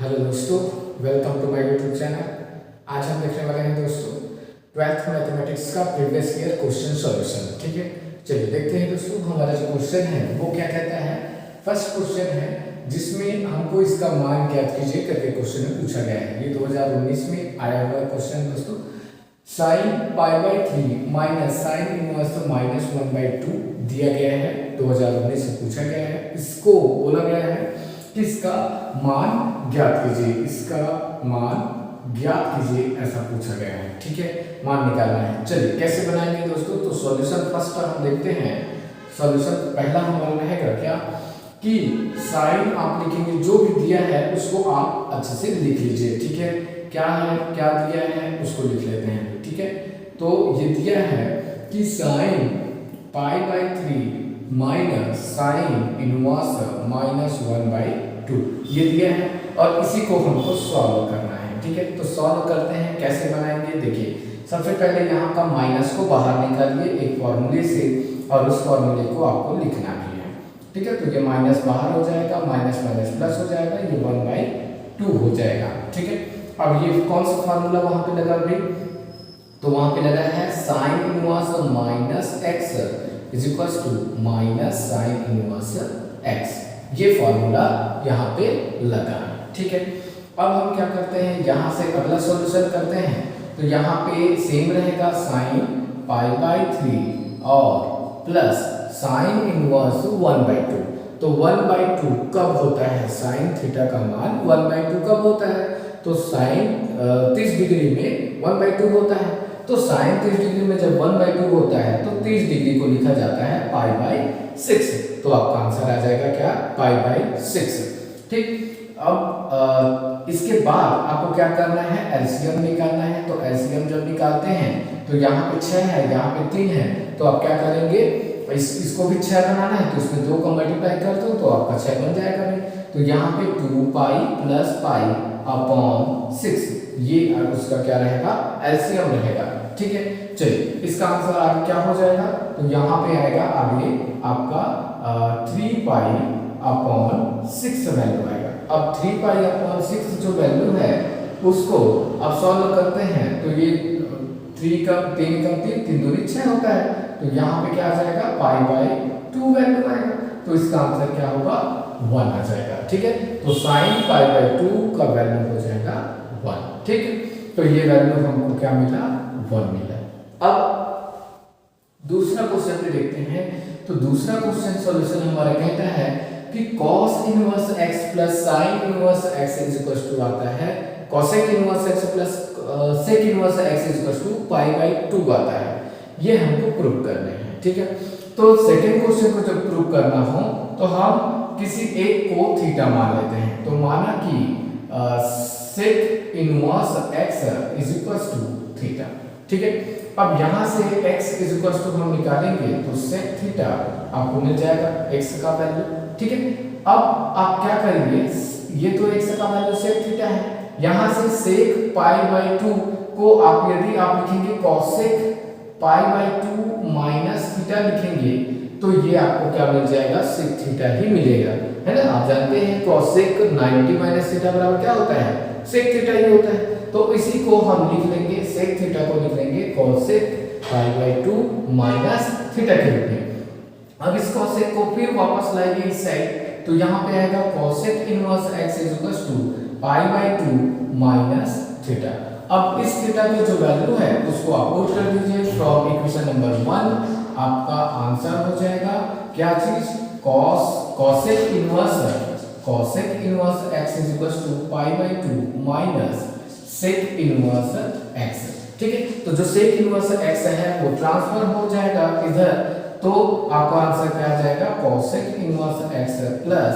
Hello दोस्तों, welcome to my YouTube channel. आज हम देखने वाले हैं दोस्तों 12th मैथमेटिक्स का प्रीवियस ईयर क्वेश्चन सॉल्यूशन। ठीक है, चलिए देखते हैं दोस्तों हमारा जो क्वेश्चन है वो क्या कहता है। फर्स्ट क्वेश्चन है जिसमें हमको इसका मान ज्ञात कीजिए करके क्वेश्चन में पूछा गया है। ये 2019 में आया हुआ क्वेश्चन दोस्तों। साइन π/3 माइनस साइन इनवर्स -1/2 दिया गया है, 2019 से पूछा गया है। इसको बोला गया है कि इसका मान ज्ञात कीजिए, इसका मान ज्ञात कीजिए, ऐसा पूछा गया है। ठीक है, मान निकालना है। चलिए कैसे बनाएंगे दोस्तों, तो सॉल्यूशन फर्स्ट हम देखते हैं। सॉल्यूशन पहला हमारा रहेगा क्या कि साइन आप लिखेंगे, जो भी दिया है उसको आप अच्छे से लिख लीजिए। ठीक है, क्या है, क्या दिया है उसको लिख लेते हैं। ठीक है, तो ये दिया है कि साइन π/3 माइनस साइन इनवर्स -1/2 ये दिया है और इसी को हमको सॉल्व करना है। ठीक है, तो सॉल्व करते हैं। कैसे बनाएंगे देखिए, सबसे पहले यहाँ का माइनस को बाहर निकालिए एक फॉर्मूले से और उस फॉर्मूले को आपको लिखना भी है। ठीक है, तो ये माइनस बाहर हो जाएगा, माइनस माइनस प्लस हो जाएगा, ये 1/2 हो जाएगा। ठीक है, अब ये कौन सा फार्मूला वहां पे लगा भाई, तो वहां पे लगा है sine inverse -x is equal to minus sine inverse x। ये फॉर्मूला यहाँ पे लगा है। ठीक है, अब हम क्या करते हैं, यहाँ से अगला सॉल्यूशन करते हैं। तो यहाँ पे सेम रहेगा साइन π/3 और प्लस साइन इनवर्स 1/2। तो 1/2 कब होता है, साइन थीटा का मान 1/2 कब होता है, तो साइन 30 डिग्री में 1/2 होता है। तो साइन 30 डिग्री में जब 1/2 होता है तो 30 डिग्री को लिखा जाता है π/6। तो आपका आंसर आ जाएगा क्या, π/6। ठीक, अब इसके बाद आपको क्या करना है, एलसीएम निकालना है। तो एलसीएम जब निकालते हैं तो यहाँ पे 6 है, यहाँ पे 3 है, तो आप क्या करेंगे, इसको भी 6 बनाना है तो इसमें 2 को मल्टीप्लाई कर दो तो आपका 6 बन जाएगा। तो यहाँ पे 2π + π/6 ये उसका क्या रहेगा, एलसीएम रहेगा। ठीक है, चलिए इसका आंसर आगे क्या हो जाएगा, तो यहाँ पे आएगा आगे आपका 3π/6 वैल्यू आएगा। अब 3π/6 जो वैल्यू है उसको अब सॉल्व करते हैं। तो ये 3 का 3 का 3 3 दूनी 6 होता है, तो यहाँ पे क्या आ जाएगा, π/2 वैल्यू आएगा। तो इसका आंसर क्या होगा, 1 आ जाएगा। ठीक है, तो साइन π/2 का वैल्यू हो जाएगा 1। ठीक है, तो ये वैल्यू हमको क्या मिला, 1 मिला। अब दूसरा क्वेश्चन पे देखते हैं। तो दूसरा क्वेश्चन सॉल्यूशन हमारा कहता है कि cos inverse x plus sin inverse x is equal to आता है cosec inverse x plus sec inverse x is equal to π/2 आता है। ये हमको प्रूव करने हैं। ठीक है, तो सेकंड क्वेश्चन को जब प्रूव करना हो तो हम किसी एक को थीटा मान लेते हैं। तो माना कि sec inverse x is equal to theta. ठीक है, अब यहाँ से x इज इक्वल टू हम निकालेंगे तो sec थीटा आपको मिल जाएगा, x का वैल्यू। ठीक है, अब आप क्या करेंगे, ये तो x का वैल्यू sec थीटा है, यहाँ से sec π/2 को आप यदि आप लिखेंगे cosec π/2 माइनस थीटा लिखेंगे तो ये आपको क्या मिल जाएगा, sec थीटा ही मिलेगा, है ना। आप जानते हैं cosec 90 माइनस थीटा बराबर क्या होता है, sec थीटा ही होता है। तो इसी को हम लिख लेंगे, sec थीटा को लिख लेंगे cosec π/2 माइनस थीटा के रूप में। अब इस cosec को फिर वापस लाएंगे इस साइड, तो यहाँ पे आएगा cosec inverse x is equal to π/2 minus theta. अब इस थीटा की जो वैल्यू है उसको आप पुट कर दीजिए फ्रॉम इक्वेशन नंबर 1। आपका आंसर हो जाएगा क्या चीज, cosec inverse x is equal to π/2 minus sec inverse x। ठीक है, तो जो sec इनवर्स x है वो ट्रांसफर हो जाएगा इधर, तो आपका आंसर क्या आ जाएगा, cosec inverse x plus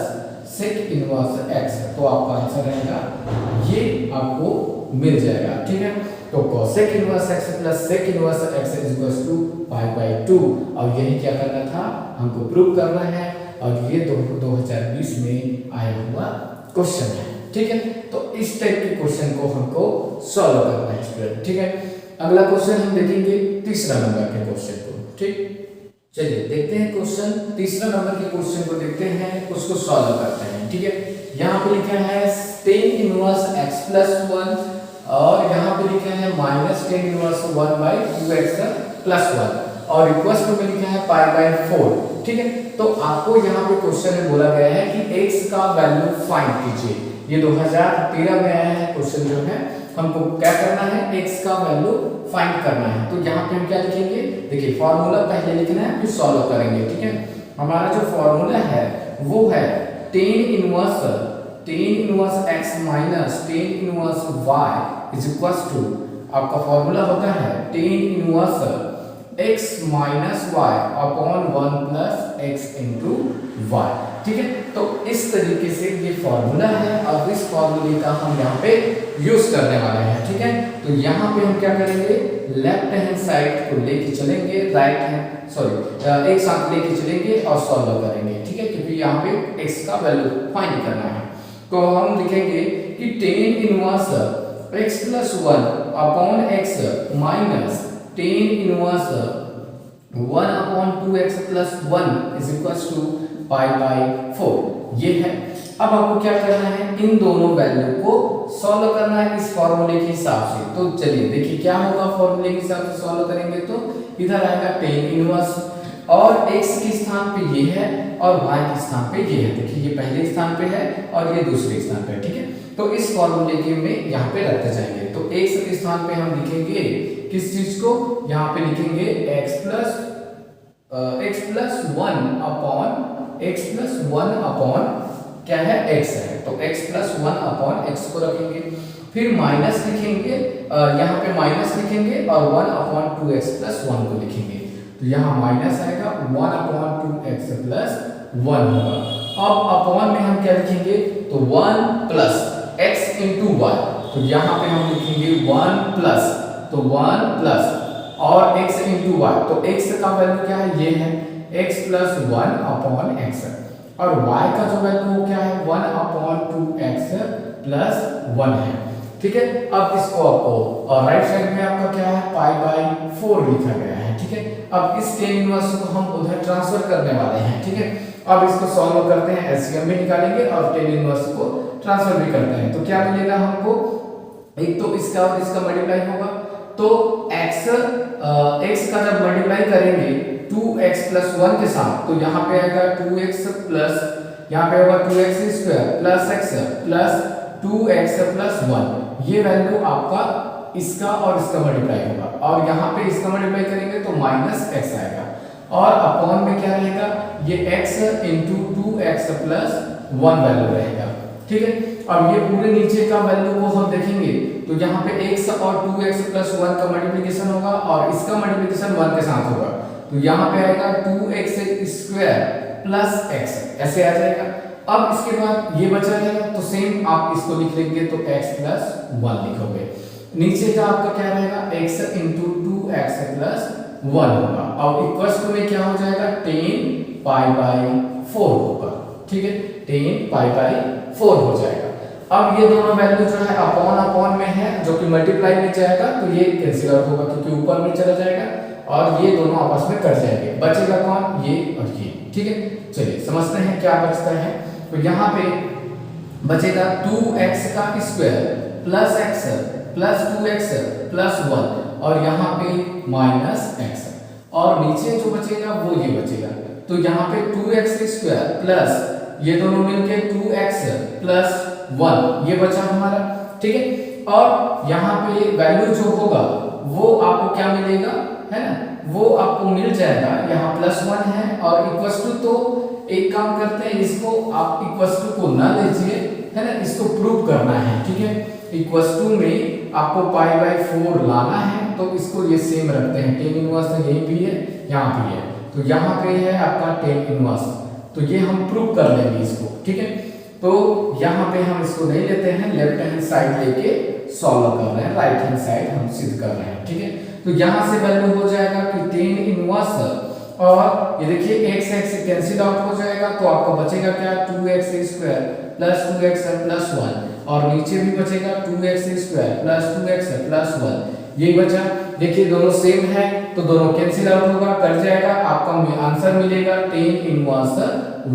sec inverse x। तो आपका आंसर रहेगा ये आपको मिल जाएगा। ठीक है, तो cosec inverse x plus sec inverse x is equal to π/2। और यही क्या करना था, हमको प्रूव करना है, और ये 2020 में आया हुआ क्वेश्चन है। ठीक है, तो इस टाइप के क्वेश्चन को हमको सॉल्व करना है स्टूडेंट। ठीक है, अगला क्वेश्चन हम देखेंगे तीसरा नंबर के क्वेश्चन को। ठीक, चलिए देखते हैं क्वेश्चन, तीसरा नंबर के क्वेश्चन को देखते हैं, उसको सॉल्व करते हैं। ठीक है, यहाँ पे लिखा है टेन इनवर्स x प्लस 1 और यहाँ पे लिखा है minus tan inverse 1 by 2x plus 1 और इक्वल्स टू में लिखा है पाई बाई 4। ठीक है, तो आपको यहाँ पे क्वेश्चन में बोला गया है कि x का वैल्यू फाइंड कीजिए। ये 2013 में आया है क्वेश्चन जो है, हमको क्या करना है, x का वैल्यू फाइंड करना है। तो यहाँ पे हम क्या लिखेंगे, देखिए फॉर्मूला पहले लिखना है फिर सॉल्व करेंगे। ठीक है, हमारा जो फॉर्मूला है वो है tan inverse x minus tan inverse y is equals to, आपका फॉर्मूला होता है tan inverse x minus y upon 1 plus x into y. ठीक है, तो इस तरीके से ये फॉर्मूला है और इस फॉर्मूले का हम यहाँ पे यूज करने वाले हैं। ठीक है, तो यहाँ पे हम क्या करेंगे, लेफ्ट हैंड साइड को लेके चलेंगे, एक साथ लेके चलेंगे और सॉल्व करेंगे। ठीक है, क्योंकि यहाँ पे x का वैल्यू फाइंड करना है। तो हम लिखेंगे कि tan inverse x plus 1 upon x minus tan inverse 1 upon 2x plus 1 is equals to pi by 4। ये है। अब आपको क्या करना है, इन दोनों वैल्यू को सॉल्व करना है इस फॉर्मूले के हिसाब से। तो चलिए देखिए क्या होगा, फॉर्मूले के हिसाब से सॉल्व करेंगे तो इधर आएगा टेन इनवर्स और x के स्थान पे ये है और y के स्थान पे ये है। देखिए ये पहले स्थान पे है और ये दूसरे स्थान पे है। ठीक है, तो इस फॉर्मूले के में यहाँ पे रखते जाएंगे। तो x के स्थान पे हम लिखेंगे किस चीज को, यहाँ पे लिखेंगे x प्लस 1 अपॉन क्या है, x है। तो x प्लस 1 अपॉन x को रखेंगे, फिर माइनस लिखेंगे, यहाँ पे माइनस लिखेंगे और 1 अपॉन 2x प्लस 1 को लिखेंगे। तो यहाँ माइनस आएगा, 1 अपॉन 2x प्लस 1 होगा। अब अपॉन में हम क्या लिखेंगे, तो 1 प्लस x इंटू वाई। तो यहाँ पे हम लिखेंगे 1 प्लस, तो 1 प्लस और x इंटू वाई। तो x का वैल्यू क्या है, ये है x प्लस 1 अपॉन x और y का जो वैल्यू क्या है, 1 अपॉन 2x प्लस 1 है। ठीक है, अब इसको आपको और राइट साइड में आपका क्या है, पाई बाई 4 लिखा गया है। ठीक है, अब इस टेन इनवर्स को हम उधर ट्रांसफर करने वाले हैं। ठीक है, अब इसको सॉल्व करते हैं, एलसीएम भी निकालेंगे और टेन इनवर्स को ट्रांसफर भी करते हैं। तो क्या मिलेगा हमको, एक तो इसका और इसका मल्टीप्लाई होगा। तो x का जब मल्टीप्लाई करेंगे 2x प्लस 1 के साथ, तो यहाँ पे आएगा 2x प्लस, यहाँ पे होगा 2x square plus x plus 2x plus 1। ये वैल्यू आपका इसका और इसका मल्टीप्लाई होगा और यहाँ पे इसका मल्टीप्लाई करेंगे तो माइनस x आएगा और अपॉन में क्या रहेगा, ये x into 2x plus 1 value रहेगा। ठीक है, अब ये पूरे नीचे का वैल्यू को हम देखेंगे तो यहाँ पे x और 2x प्लस 1 का मल्टीप्लिकेशन होगा और इसका मल्टीप्लिकेशन 1 के साथ होगा। तो यहाँ पे आएगा 2x स्क्वायर प्लस x, ऐसे आ जाएगा। अब इसके बाद ये बचा रहेगा तो सेम आप इसको लिख लेंगे तो x प्लस 1 लिखोगे। नीचे का आपका क्या रहेगा, x इंटू 2x प्लस 1 होगा और इक्वल्स टू में क्या हो जाएगा, 10 पाई बाई 4 होगा। ठीक है, 10 पाई बाई 4 हो जाएगा। अब ये दोनों वैल्यू जो है अपॉन अपॉन में है, जो कि मल्टीप्लाई में जाएगा तो ये कैंसिल आउट होगा क्योंकि ऊपर में चला जाएगा और ये दोनों आपस में कट जाएंगे। बचेगा कौन, ये और ये। ठीक है, चलिए समझते हैं क्या बचता है। तो यहाँ पे बचेगा 2x का square plus x plus 2x plus 1 और यहाँ पे माइनस x और नीचे जो बचेगा वो ये बचेगा। तो यहाँ पे 2x स्क्वायर प्लस ये दोनों मिलके 2x प्लस 1 ये बचा हमारा। ठीक है, और यहाँ पे वैल्यू जो होगा वो आपको क्या मिलेगा, है ना, वो आपको मिल जाएगा। यहाँ प्लस 1 है और इक्वल्स टू, तो एक काम करते हैं, इसको आप इक्वल्स टू को ना लीजिए, है ना, इसको प्रूव करना है। ठीक है, इक्वल्स टू में आपको पाई बाई 4 लाना है तो इसको ये सेम रखते हैं। टेन इनवर्स यही भी है, यहाँ भी है, तो यहाँ पे है आपका टेन इनवर्स, तो ये हम प्रूव कर लेंगे इसको। ठीक है, तो यहाँ पे हम इसको नहीं लेते हैं, लेफ्ट हैंड साइड लेके सॉल्व कर रहे हैं, राइट हैंड साइड हम सिद्ध कर रहे हैं। ठीक है, तो यहाँ से वैल्यू हो जाएगा कि टेन इनवर्स और ये देखिए x कैंसिल आउट हो जाएगा तो आपको बचेगा क्या, 2x square plus 2x plus 1 और नीचे भी बचेगा 2x square plus 2x plus 1। ये बचा, देखिए दोनों सेम है तो दोनों कैंसिल आउट होगा, कट जाएगा, आपका आंसर मिलेगा टेन इनवर्स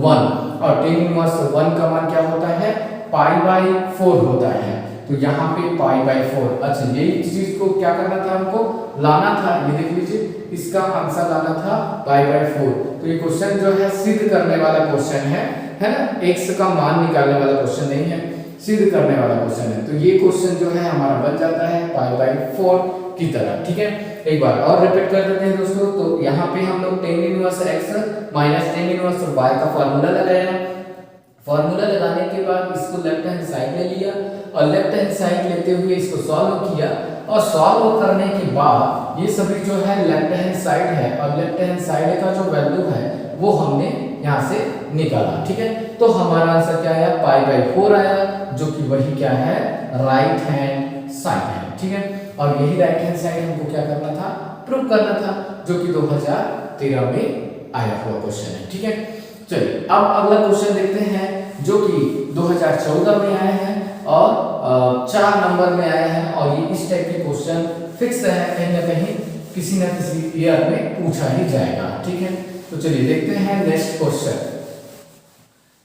1 और टेन इनवर्स 1 का मान क्या होता है, पाई बाई 4 होता है। तो यहाँ पे पाई बाई 4। अच्छा, यही चीज को क्या करना था हमको, लाना था। ये देख लीजिए, इसका आंसर लाना था पाई बाई 4। तो ये क्वेश्चन जो है सिद्ध करने वाला क्वेश्चन है ना, x का मान निकालने वाला क्वेश्चन नहीं है, सिद्ध करने वाला क्वेश्चन है। तो ये क्वेश्चन जो है हमारा बन जाता है पाई बाई 4 की तरह। ठीक है, एक बार और रिपीट कर देते हैं दोस्तों। तो यहाँ पे हम लोग tan inverse x minus tan inverse y का फार्मूला लगाया। फार्मूला लगाने के बाद इसको लेफ्ट हैंड साइड ले लिया और लेफ्ट हैंड साइड लेते हुए इसको सॉल्व किया। और सॉल्व करने के बाद ये सभी जो है लेफ्ट हैंड साइड है, और लेफ्ट हैंड साइड का जो वैल्यू है वो हमने यहाँ से निकाला। ठीक है, तो हमारा आंसर क्या आया, पाई बाई 4 आया, जो कि वही क्या है, राइट हैंड साइड है। ठीक है, और यही राइट हैंड साइड हमको क्या करना था, प्रूव करना था, जो कि 2013 में आया हुआ क्वेश्चन है। ठीक है, चलिए अब अगला क्वेश्चन देखते हैं, जो कि 2014 में आए हैं और 4 नंबर में आए हैं। और ये इस टाइप के क्वेश्चन फिक्स है, कहीं ना कहीं किसी न किसी ईयर में पूछा ही जाएगा। ठीक है, तो चलिए देखते हैं नेक्स्ट क्वेश्चन।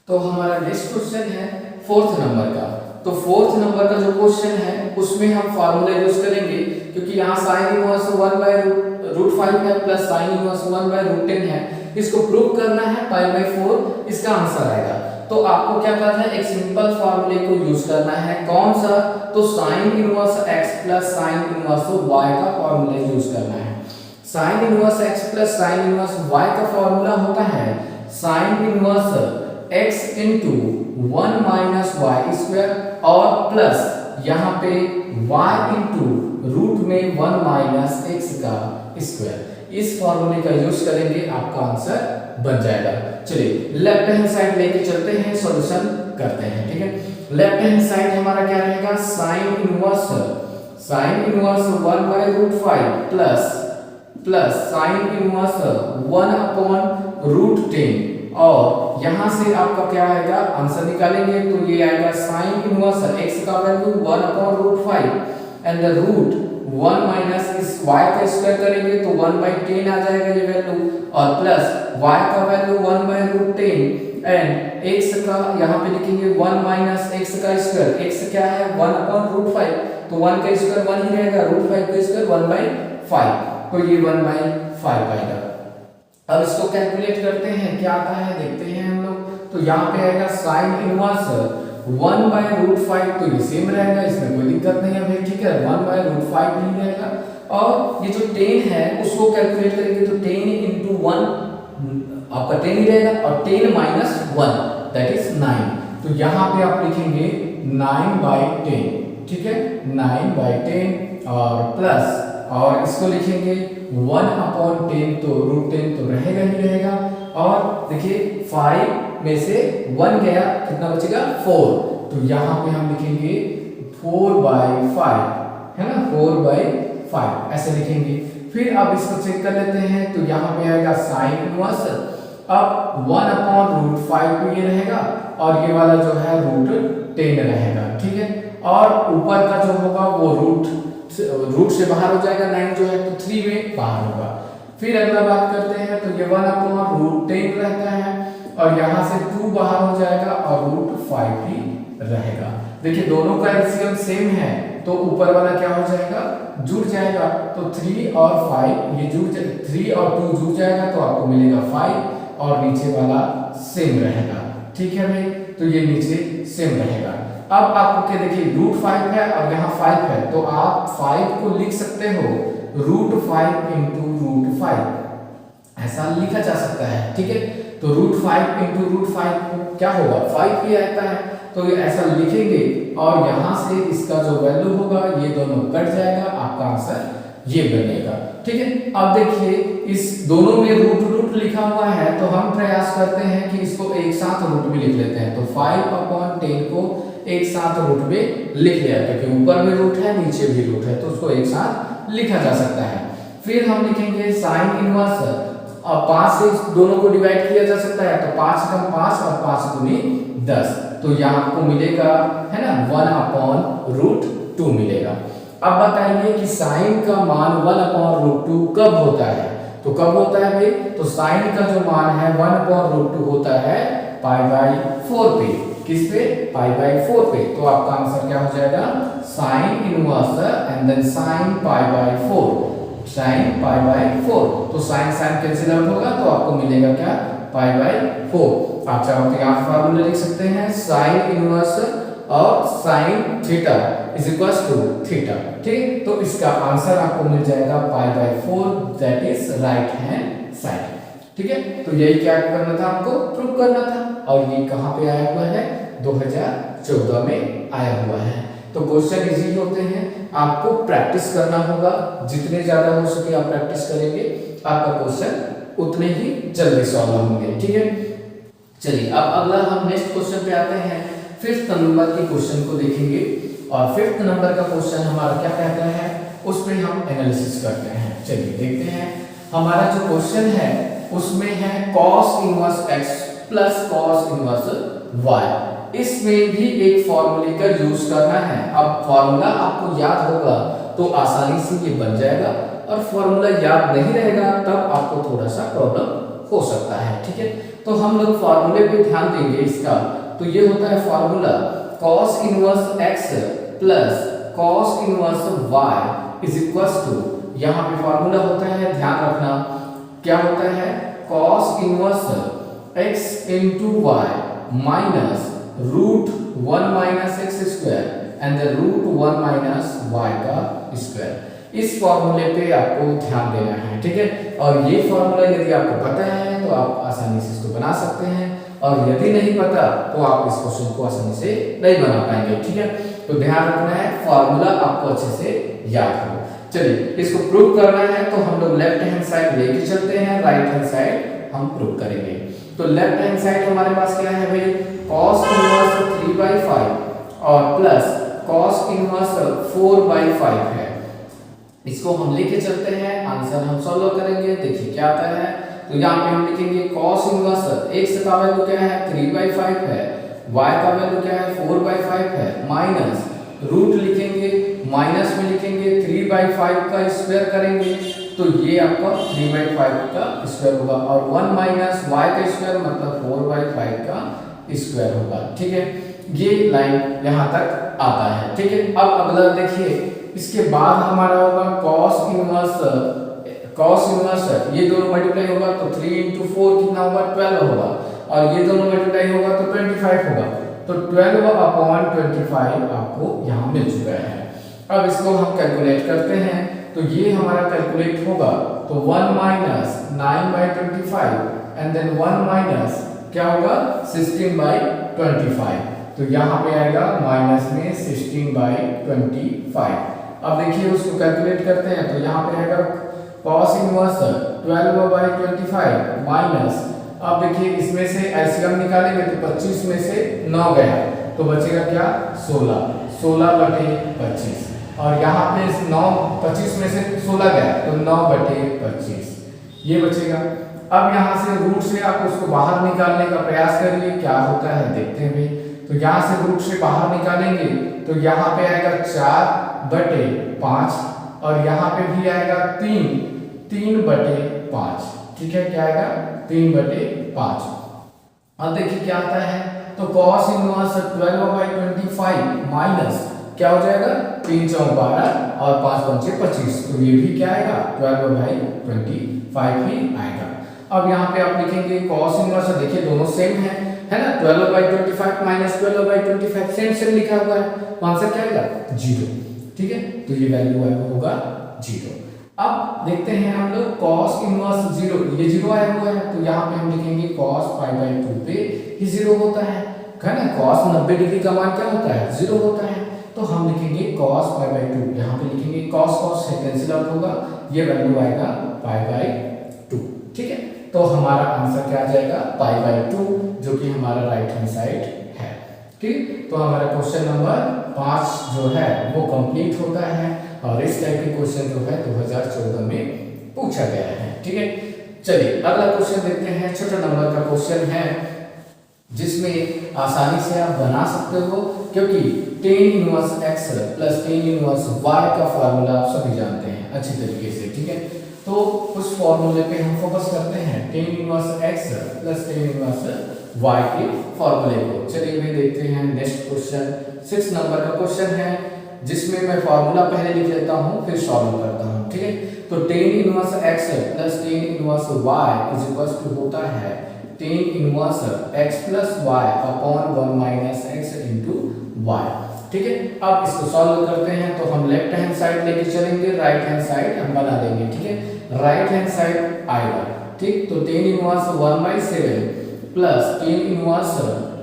तो हमारा नेक्स्ट क्वेश्चन है 4th नंबर का। तो 4th नंबर का जो क्वेश्चन है उसमें हम फार्मूला यूज करेंगे, क्योंकि यहाँ sin इनवर्स 1/√5 है प्लस sin इनवर्स 1/√10 है। इसको प्रूव करना है, पाई बाई 4 इसका आंसर आएगा। तो आपको क्या करना है, एक सिंपल फार्मूले को यूज करना है। कौन सा, तो sin inverse x plus sin inverse y का फार्मूला यूज करना है। sin inverse x plus sin inverse y का फार्मूला होता है sin inverse x into 1 minus y square और प्लस यहाँ पे y इंटू रूट में 1 माइनस x का स्क्वायर। इस फॉर्मूले का यूज करेंगे, आपका आंसर बन जाएगा। चलिए लेफ्ट हैंड साइड लेके चलते हैं, सॉल्यूशन करते हैं। ठीक है, लेफ्ट हैंड साइड हमारा क्या रहेगा, sin inverse 1/√5 plus sin inverse 1/√10। और यहां से आपका क्या आएगा, आंसर निकालेंगे तो ये आएगा sin इनवर्स x का value 1/√5 and the root 1 minus इस y का स्क्वायर करेंगे तो 1/10 आ जाएगा ये वैल्यू, और प्लस y का वैल्यू 1/10 एंड x का यहाँ पे लिखेंगे 1 माइनस x का स्क्वायर। x क्या है, 1/√5, तो 1 का स्क्वायर 1 ही रहेगा, √5 का स्क्वायर 1/5, तो ये 1/5 आएगा। अब इसको कैलकुलेट करते हैं, क्या आता है देखते हैं हम लोग। तो यहाँ पे आएगा sin इनवर्स 1/√5, तो ये सेम रहेगा, इसमें कोई दिक्कत नहीं है भाई। ठीक है, 1/√5 नहीं रहेगा। और ये जो 10 है उसको कैलकुलेट करेंगे तो 10 इंटू 1 आपका 10 ही रहेगा, और 10 माइनस 1 दैट इज 9। तो यहाँ पे आप लिखेंगे 9/10। ठीक है, 9/10 और प्लस, और इसको लिखेंगे 1/10, तो √10 तो रहेगा ही रहेगा। और देखिए 5 में से 1 गया, कितना बचेगा, 4, तो यहाँ पे हम लिखेंगे 4/5, है ना, 4/5 ऐसे लिखेंगे। फिर अब इसको चेक कर लेते हैं, तो यहाँ पे आएगा sin इनवर्स, अब 1/√5 पे ये रहेगा, और ये वाला जो है √10 रहेगा। ठीक है, और ऊपर का जो होगा वो रूट से बाहर हो जाएगा, 9 जो है तो 3 में बाहर होगा। फिर अगला बात करते हैं, तो ये 1/√10 रहता है, और यहाँ से 2 बाहर हो जाएगा और √5 ही रहेगा। देखिए दोनों का एलसीएम सेम है, तो ऊपर वाला क्या हो जाएगा, जुड़ जाएगा। तो 3 और 5 ये जुड़ 3 और 2 जुड़ जाएगा, तो आपको मिलेगा 5, और नीचे वाला सेम रहेगा। ठीक है भाई, तो ये नीचे सेम रहेगा। अब आपको क्या, देखिए √5 है और यहाँ 5 है, तो आप 5 को लिख सकते हो √5 इंटू √5, ऐसा लिखा जा सकता है। ठीक है, तो √5 इंटू √5 क्या होगा, 5 ही आता है, तो ये ऐसा लिखेंगे, और यहाँ से इसका जो वैल्यू होगा ये दोनों कट जाएगा, आपका आंसर ये बनेगा। ठीक है, अब देखिए इस दोनों में रूट लिखा हुआ है, तो हम प्रयास करते हैं कि इसको एक साथ रूट में लिख लेते हैं। तो 5/10 को एक साथ रूट में लिख लिया, क्योंकि ऊपर में रूट है नीचे भी रूट है, तो उसको एक साथ लिखा जा सकता है। फिर हम लिखेंगे sin इनवर्स, और 5 से दोनों को डिवाइड किया जा सकता है, तो 5 का 5 और 5 दूनी 10, तो यहाँ आपको मिलेगा, है ना, 1/√2 मिलेगा। अब बताइए कि sin का मान 1/√2 कब होता है, तो कब होता है भाई, तो sin का जो मान है 1/√2 होता है पाई बाई 4 पे। किस पे, पाई बाई 4 पे। तो आपका आंसर क्या हो जाएगा, sine inverse and then sine pi by 4, sine pi by 4। तो साइन साइन कैंसिल आउट होगा तो आपको मिलेगा क्या, पाई बाई 4। आप चाहो तो यहाँ फार्मूला लिख सकते हैं, साइन इनवर्स और sine theta is equal to theta. ठीक, तो इसका आंसर आपको मिल जाएगा pi by 4, that is right hand side. ठीक है, तो यही क्या करना था, आपको प्रूव करना था। और ये कहाँ पे आया हुआ है, 2014 में आया हुआ है। तो क्वेश्चन इजी होते हैं, आपको प्रैक्टिस करना होगा, जितने ज्यादा हो सके आप प्रैक्टिस करेंगे, आपका क्वेश्चन उतने ही जल्दी सॉल्व होंगे। ठीक है, चलिए अब अगला हम नेक्स्ट क्वेश्चन पे आते हैं। 5th नंबर के क्वेश्चन को देखेंगे और 5th नंबर का क्वेश्चन हमारा क्या कहता है, उस पे हम एनालिसिस करते हैं। चलिए देखते हैं, हमारा जो क्वेश्चन है उसमें है cos inverse x plus cos inverse y। इसमें भी एक फॉर्मूले का यूज करना है। अब फॉर्मूला आपको याद होगा तो आसानी से ये बन जाएगा, और फॉर्मूला याद नहीं रहेगा तब आपको थोड़ा सा प्रॉब्लम हो सकता है। ठीक है, तो हम लोग फॉर्मूले पे ध्यान देंगे इसका। तो ये होता है formula cos inverse x plus cos inverse y is equal to, यहाँ पे फॉर्मूला होता है, ध्यान रखना क्या होता है, cos inverse x into y minus root 1 minus x square and the root 1 minus y का स्क्वायर। इस फॉर्मूले पे आपको ध्यान देना है। ठीक है, और ये फॉर्मूला यदि आपको पता है तो आप आसानी से इसको बना सकते हैं, और यदि नहीं पता तो आप इस क्वेश्चन को आसानी से नहीं बना पाएंगे। ठीक है, तो ध्यान रखना है फॉर्मूला आपको अच्छे से याद हो। चलिए इसको प्रूव करना है तो हम लोग लेफ्ट हैंड साइड लेके चलते हैं, राइट हैंड साइड हम प्रूव करेंगे। तो लेफ्ट हैंड साइड हमारे पास क्या है भाई, cos इनवर्स 3/5 और प्लस cos इनवर्स 4/5 है। इसको हम लेके चलते हैं, आंसर हम सॉल्व करेंगे। देखिए क्या आता है, तो यहाँ पे हम लिखेंगे cos इनवर्स x का वैल्यू क्या है, 3/5 है, y का वैल्यू क्या है, 4/5 है, माइनस रूट लिखेंगे, माइनस में लिखेंगे 3/5 का स्क्वायर करेंगे तो ये आपका 3/5 का स्क्वायर होगा, और 1 माइनस y का स्क्वायर मतलब 4/5 का स्क्वायर होगा। ठीक है, ये लाइन यहाँ तक आता है। ठीक है, अब अगला देखिए, इसके बाद हमारा होगा cos इनवर्स ये दोनों मल्टीप्लाई होगा तो 3 into 4 कितना होगा, 12 होगा, और ये दोनों मल्टीप्लाई होगा तो 25 होगा। तो 12/25 आपको यहाँ मिल चुका है। अब इसको हम कैलकुलेट करते हैं, तो ये हमारा कैलकुलेट होगा तो 1 माइनस 9/25 एंड देन 1 माइनस क्या होगा, 16/25। तो यहाँ पे आएगा माइनस में 16/25। अब देखिए उसको कैलकुलेट करते हैं, तो यहाँ पे आएगा cos इनवर्स 12/25 माइनस, अब देखिए इसमें से एलसीएम निकालेंगे तो 25 में से 9 गया तो बचेगा क्या, 16/25, और यहाँ पे 25 में से 16 गया तो 9/25 ये बचेगा। अब यहाँ से रूट से आप उसको बाहर निकालने का प्रयास करिए, क्या होता है देखते हैं भाई। तो यहाँ से रूट से बाहर निकालेंगे तो यहाँ पे आएगा 4/5, और यहाँ पे भी आएगा 3/5। ठीक है, क्या आएगा, 3/5। अब देखिए क्या आता है, तो cos इनवर्स 12/25 माइनस क्या हो जाएगा, 3 × 4 = 12 और 5 × 5 = 25, तो ये भी क्या आएगा, 12/25 ही आएगा। अब यहाँ पे आप लिखेंगे cos इनवर्स, देखिए दोनों सेम है ना, 12/25 माइनस 12/25 सेम लिखा हुआ है, तो आंसर क्या आएगा, 0। ठीक है, तो ये वैल्यू होगा 0। अब देखते हैं हम लोग cos इनवर्स 0, ये 0 आया हुआ है, तो यहाँ पे हम लिखेंगे cos π/2 पे ही 0 होता है ना। cos 90 डिग्री का मान क्या होता है, 0 होता है, तो हम लिखेंगे cos π/2, यहाँ पे लिखेंगे cos से कैंसिल आउट होगा, ये वैल्यू आएगा π/2। ठीक है, तो हमारा आंसर क्या आ जाएगा, π/2, जो कि हमारा राइट हैंड साइड है। ठीक, तो हमारा क्वेश्चन नंबर 5 जो है वो कंप्लीट होता है, और इस टाइप के क्वेश्चन जो है 2014 में पूछा गया है। ठीक है, चलिए अगला क्वेश्चन देखते हैं। छोटा नंबर का क्वेश्चन है जिसमें आसानी से आप बना सकते हो, क्योंकि tan inverse x plus tan inverse y का फार्मूला आप सभी जानते हैं अच्छी तरीके से। ठीक है, तो उस फॉर्मूले पे हम फोकस करते हैं, tan inverse x plus tan inverse y के फॉर्मूले को। चलिए भाई देखते हैं नेक्स्ट क्वेश्चन। 6 नंबर का क्वेश्चन है जिसमें मैं फॉर्मूला पहले लिख लेता हूँ फिर सॉल्व करता हूँ, ठीक है। तो tan inverse x plus tan inverse y is equal to होता है tan inverse x plus y upon 1 minus x into y, ठीक है। अब इसको सॉल्व करते हैं तो हम लेफ्ट हैंड साइड लेके चलेंगे, राइट हैंड साइड हम बना देंगे, ठीक है। राइट हैंड साइड आएगा, ठीक। तो tan inverse 1/7 plus tan inverse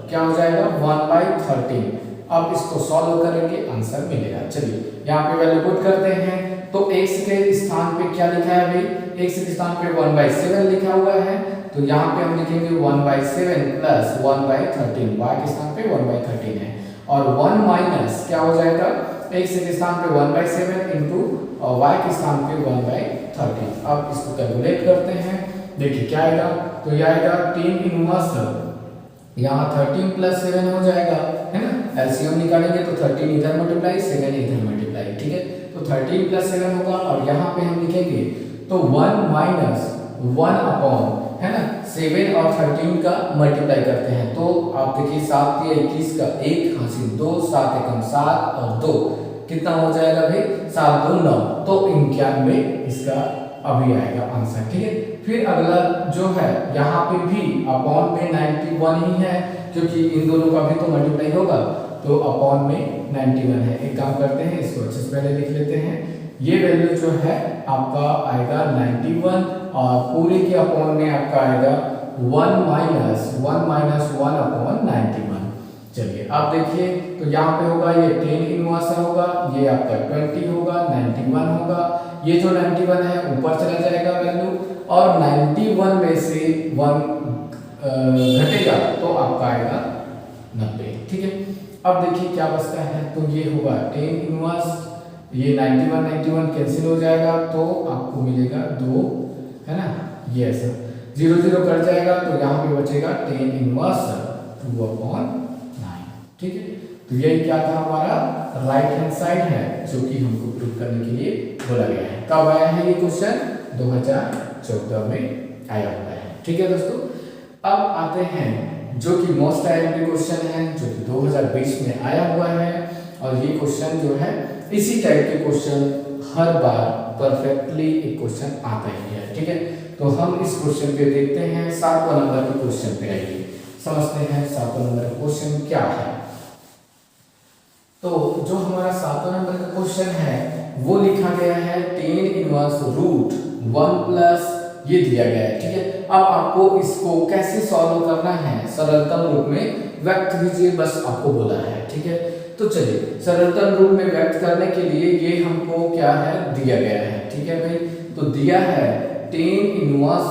क्या हो जाएगा 1/13। अब इसको सॉल्व करेंगे आंसर मिलेगा। चलिए यहाँ पे वैल्यू पुट करते हैं। तो x के स्थान पे क्या लिखा है भाई, x के स्थान पे 1/7 लिखा हुआ है, तो यहाँ पे हम लिखेंगे 1/7 प्लस 1/13, y के स्थान पे 1/13 है, और 1 माइनस क्या हो जाएगा x के स्थान पे 1/7 इंटू y के स्थान पे 1/13। अब इसको कैलकुलेट करते हैं, देखिए क्या आएगा, तो ये आएगा tan इनवर्स यहाँ 13 प्लस 7 हो जाएगा, है ना। एलसीएम निकालेंगे तो 13 इधर मल्टीप्लाई 7 इधर मल्टीप्लाई, ठीक है। तो 13 प्लस 7 होगा, और यहाँ पे हम लिखेंगे तो 1 माइनस 1 अपॉन, है ना, 7 और 13 का मल्टीप्लाई करते हैं तो आप देखिए 7 या 21 का 1 हासिल 2, 7 एकम 7 और 2 कितना हो जाएगा भाई 7 2 9, तो 91 इसका अभी आएगा आंसर, ठीक है। फिर अगला जो है यहाँ पे भी अपॉन में 91 ही है, क्योंकि इन दोनों का भी तो मल्टीप्लाई होगा, तो अपॉन में 91 है। एक काम करते हैं, इसको अच्छे से पहले लिख लेते हैं। ये वैल्यू जो है आपका आएगा 91, और पूरे के अपॉन में आपका आएगा 1 माइनस 1 अपॉन 91। चलिए आप देखिए, तो यहाँ पे होगा ये tan इनवर्स होगा, ये आपका 20 होगा, 91 होगा, ये जो 91 है ऊपर चला जाएगा वैल्यू, और 91 में से 1 घटेगा तो आपका आएगा 90, ठीक है। अब देखिए क्या बचता है, तो ये होगा tan इनवर्स, ये 91 कैंसिल हो जाएगा तो आपको मिलेगा 2, है ना, ये ऐसा 0 0 कट जाएगा, तो यहाँ पे बचेगा tan इनवर्स 2/9, ठीक है। तो यही क्या था हमारा राइट हैंड साइड है, जो कि हमको प्रूव करने के लिए बोला गया है। कब आया है ये क्वेश्चन, 2014 में आया हुआ है, ठीक है दोस्तों। अब आते हैं जो कि मोस्ट आईएमपी क्वेश्चन है, जो कि 2020 में आया हुआ है, और ये क्वेश्चन जो है इसी टाइप के क्वेश्चन हर बार परफेक्टली एक क्वेश्चन आता ही है, ठीक है। तो हम इस क्वेश्चन पे देखते हैं 7वां नंबर के क्वेश्चन पे आइए, समझते हैं 7वां नंबर का क्वेश्चन क्या है। तो जो हमारा 7वां नंबर का क्वेश्चन है वो लिखा गया है tan इनवर्स रूट 1 प्लस ये दिया गया है, ठीक है। अब आपको इसको कैसे सॉल्व करना है, सरलतम रूप में व्यक्त कीजिए, बस आपको बोला है, ठीक है। तो चलिए सरलतम रूप में व्यक्त करने के लिए ये हमको क्या है दिया गया है, ठीक है भाई। तो दिया है tan inverse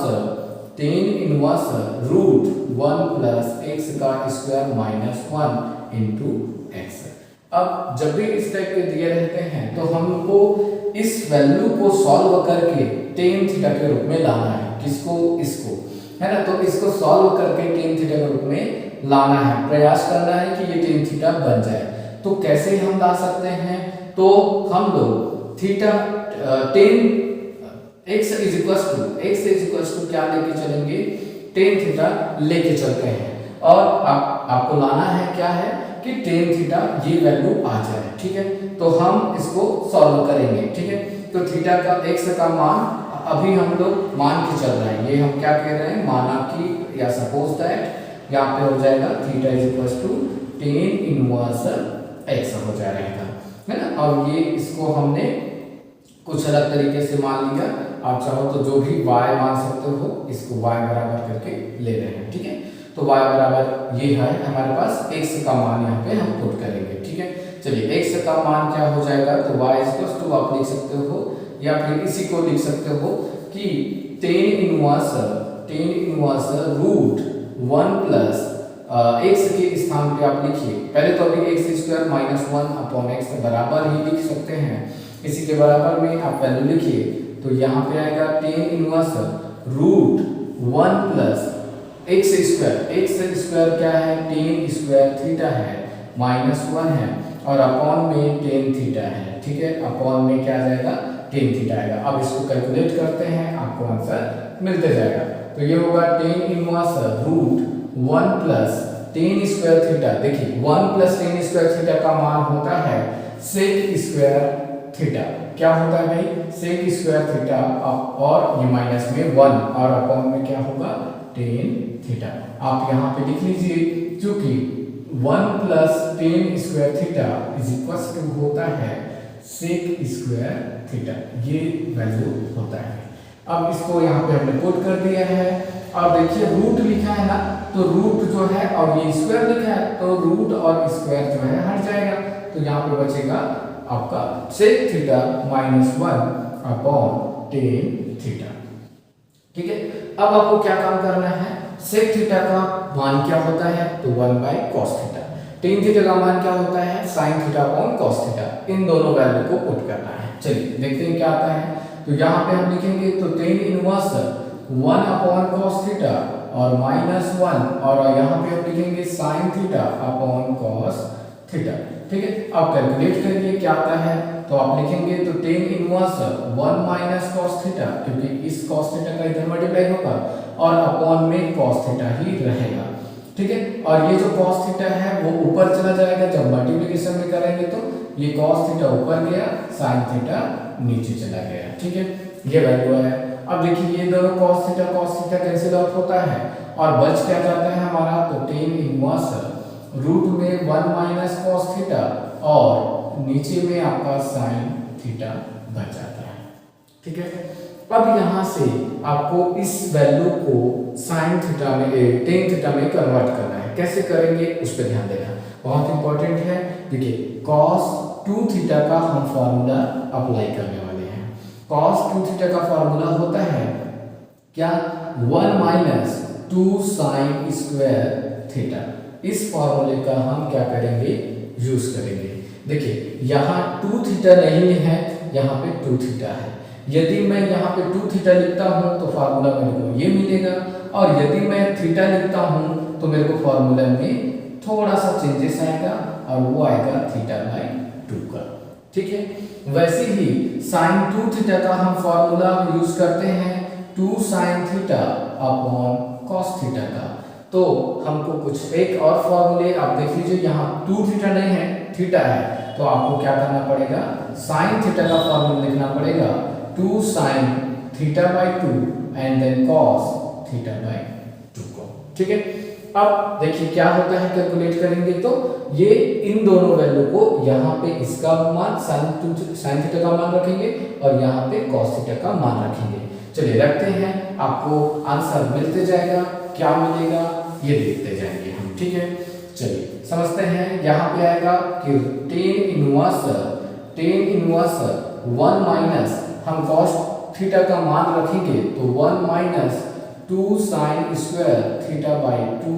root 1 plus x का स्क्वायर माइनस 1 इंटू एक्स। अब जब भी इस टाइप के दिए रहते हैं तो हमको इस वैल्यू को सॉल्व करके tan थीटा के रूप में लाना है, किसको, इसको, है ना। तो इसको सॉल्व करके tan थीटा के रूप में लाना है, प्रयास करना है कि ये tan थीटा बन जाए। तो कैसे हम ला सकते हैं, तो हम लोग theta tan x is equal to क्या लेके चलेंगे, tan थीटा लेके चलते हैं, और आपको लाना है क्या है कि tan थीटा ये वैल्यू आ जाए, ठीक है। तो हम इसको सॉल्व करेंगे, ठीक है। तो थीटा का x का मान अभी हम लोग मान के चल रहे हैं, ये हम क्या कह रहे हैं, माना कि या सपोज दैट यहाँ पे हो जाएगा theta is equal to tan inverse x हो जाएगा, है ना। और ये इसको हमने कुछ अलग तरीके से मान लिया, आप चाहो तो जो भी y मान सकते हो इसको y बराबर करके ले रहे हैं, ठीक है। तो y बराबर ये है हमारे पास, x का मान यहाँ पे हम पुट करेंगे, ठीक है। चलिए x का मान क्या हो जाएगा, तो y इक्वल टू आप लिख सकते हो, या फिर इसी को लिख सकते हो कि tan inverse root 1 plus x के स्थान पे आप लिखिए, पहले तो अभी x square minus 1 upon x बराबर ही लिख सकते हैं, इसी के बराबर में आप वैल्यू लिखिए। तो यहाँ पे आएगा tan inverse root 1 plus x square क्या है, tan स्क्वायर थीटा है, माइनस 1 है, और अपॉन में tan थीटा है, ठीक है। अपॉन में क्या आ जाएगा, tan थीटा आएगा। अब इसको कैलकुलेट करते हैं, आपको आंसर मिलते जाएगा। तो ये होगा tan inverse root 1 plus tan square theta, देखिए 1 प्लस टेन स्क्वायर थीटा का मान होता है सेक स्क्वायर थीटा। क्या होता है भाई? सेक स्क्वायर थीटा, और ये माइनस में 1 और अपॉन में क्या होगा? Tan theta. आप यहाँ पे लिख लीजिए, क्योंकि 1 plus tan square theta is equal to होता है सेक स्क्वायर थीटा, ये वैल्यू होता है। अब इसको यहाँ पे हमने पुट कर दिया है, और देखिए रूट लिखा है ना, तो रूट जो है और ये स्क्वायर लिखा है, तो रूट और स्क्वायर जो है हट जाएगा, तो यहाँ पे बचेगा आपका sec theta minus 1 upon tan theta. ठीक है, अब आपको क्या काम करना है? सेक थीटा का मान क्या होता है? तो 1 by cos theta. Tan theta का मान क्या होता है? Sine theta upon cos theta. इन दोनों वैल्यू को पुट करना है। चलिए देखते हैं क्या आता है। तो यहाँ पे हम लिखेंगे तो ten inverse 1 upon cos theta और माइनस 1, और यहाँ पे हम लिखेंगे sign theta upon cos theta. ठीक है, अब कैलकुलेट करिए क्या आता है। तो आप लिखेंगे तो ten inverse 1 minus cos theta, क्योंकि इस कॉस थीटा का इधर मल्टीप्लाई होगा, और अपॉन में कॉस थीटा ही रहेगा। ठीक है, और ये जो कॉस थीटा है वो ऊपर चला जाएगा, जब मल्टीप्लिकेशन में करेंगे तो ये कॉस थीटा ऊपर गया, साइन थीटा नीचे चला गया। ठीक है, ये वैल्यू है। अब देखिए ये दोनों कॉस थीटा कैंसिल आउट होता है, और बच क्या जाता है हमारा? तो टेन इनवर्स रूट में 1 माइनस कॉस थीटा, और नीचे में आपका साइन थीटा बच जाता है। ठीक है, अब यहाँ से आपको इस वैल्यू को साइन थीटा में टेन थीटा में कन्वर्ट करना है। कैसे करेंगे उस पर ध्यान देना, बहुत इंपॉर्टेंट है। देखिए कॉस 2 थीटा का हम फॉर्मूला अप्लाई करने वाले हैं। कॉस 2 थीटा का फॉर्मूला होता है क्या? 1 माइनस 2 साइन स्क्वायर थीटा। इस फॉर्मूले का हम क्या करेंगे? यूज करेंगे। देखिए यहाँ 2 थीटा नहीं है, यहाँ पे 2 थीटा है। यदि मैं यहाँ पे 2 थीटा लिखता हूँ तो फार्मूला मेरे को ये मिलेगा, और यदि मैं थीटा लिखता हूँ तो मेरे को फार्मूला में थोड़ा सा चेंजेस आएगा, और वो आएगा थीटा बाई 2 का। ठीक है, वैसे ही साइन 2 थीटा का हम फार्मूला यूज करते हैं 2 sine theta upon cos theta का। तो हमको कुछ एक और फॉर्मूले आप देख लीजिए, यहाँ 2 थीटा नहीं है, थीटा है, तो आपको क्या करना पड़ेगा? साइन थीटा का फॉर्मूला लिखना पड़ेगा 2 sine theta by 2 and then cos theta by 2 को। ठीक है, अब देखिए क्या होता है, कैलकुलेट करेंगे तो ये इन दोनों वैल्यू को यहाँ पे इसका मान साइन थीटा का मान रखेंगे, और यहाँ पे कॉस थीटा का मान रखेंगे। चलिए रखते हैं, आपको आंसर मिलते जाएगा। क्या मिलेगा ये देखते जाएंगे हम। ठीक है, चलिए समझते हैं। यहाँ पे आएगा कि टेन इनवर्स 1 माइनस, हम कॉस थीटा का मान रखेंगे तो 1 minus 2 sine square theta by 2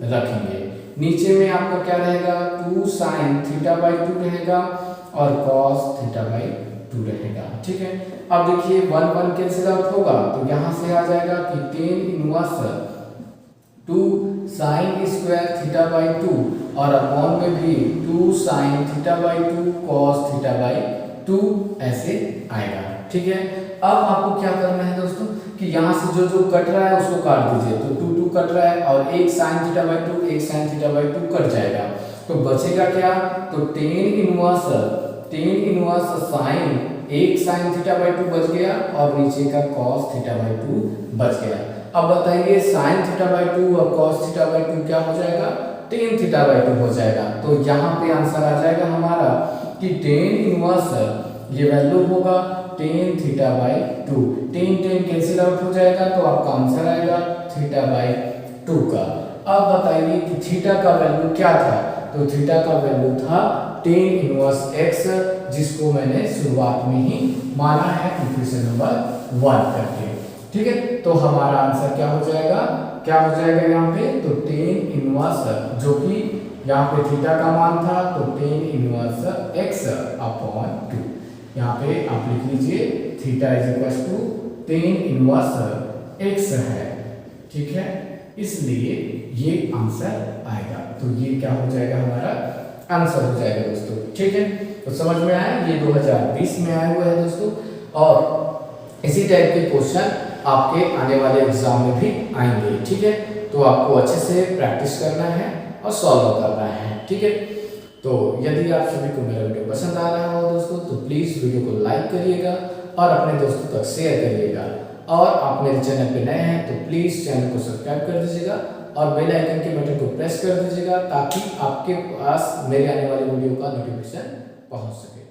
रखेंगे। नीचे में आपका क्या रहेगा? 2 साइन थीटा बाई 2 रहेगा, और कॉस थीटा बाई 2 रहेगा। ठीक है, अब देखिए 1 1 कैंसिल आउट होगा, तो यहाँ से आ जाएगा कि tan inverse 2 sine square theta by 2, और अपॉन में भी 2 sine theta by 2 cos theta by 2 ऐसे आएगा। ठीक है, अब आपको क्या करना है दोस्तों कि यहाँ से जो जो कट रहा है उसको काट दीजिए। तो 2 2 कट रहा है, और एक साइन थीटा बाई 2 एक साइन थीटा बाई 2 कट जाएगा, तो बचेगा क्या? तो टेन इनवर्स साइन, एक साइन थीटा बाई 2 बच गया, और नीचे का कॉस थीटा बाई 2 बच गया। अब बताइए साइन थीटा बाई 2 और कॉस थीटा बाई 2 क्या हो जाएगा? टेन थीटा बाई 2 हो जाएगा। तो यहाँ पे आंसर आ जाएगा हमारा कि टेन इनवर्स ये वैल्यू होगा tan theta by 2। Ten cancel out हो जाएगा, तो आपका आंसर आएगा थीटा बाई 2 का। अब बताइए कि थीटा का वैल्यू क्या था? तो थीटा का वैल्यू था टेन इनवर्स x, जिसको मैंने शुरुआत में ही माना है इक्वेशन नंबर 1 करके। ठीक है, तो हमारा आंसर क्या हो जाएगा? यहाँ पे तो टेन इनवर्स, जो कि यहाँ पे थीटा का मान था, तो टेन इनवर्स x अपॉन 2। यहाँ पे आप लिख लीजिए theta is equal to tan inverse x है। ठीक है, इसलिए ये आंसर आएगा। तो ये क्या हो जाएगा? हमारा आंसर हो जाएगा दोस्तों। ठीक है, तो समझ में आया? ये 2020 में आया हुआ है दोस्तों, और इसी टाइप के क्वेश्चन आपके आने वाले एग्जाम में भी आएंगे। ठीक है, तो आपको अच्छे से प्रैक्टिस करना है और सॉल्व करना है, ठीक है। तो यदि आप सभी को मेरा वीडियो पसंद आ रहा हो दोस्तों तो प्लीज़ वीडियो को लाइक करिएगा और अपने दोस्तों तक शेयर करिएगा। और आप मेरे चैनल पे नए हैं तो प्लीज़ चैनल को सब्सक्राइब कर दीजिएगा और बेल आइकन के बटन को प्रेस कर दीजिएगा ताकि आपके पास मेरे आने वाली वीडियो का नोटिफिकेशन पहुंच सके।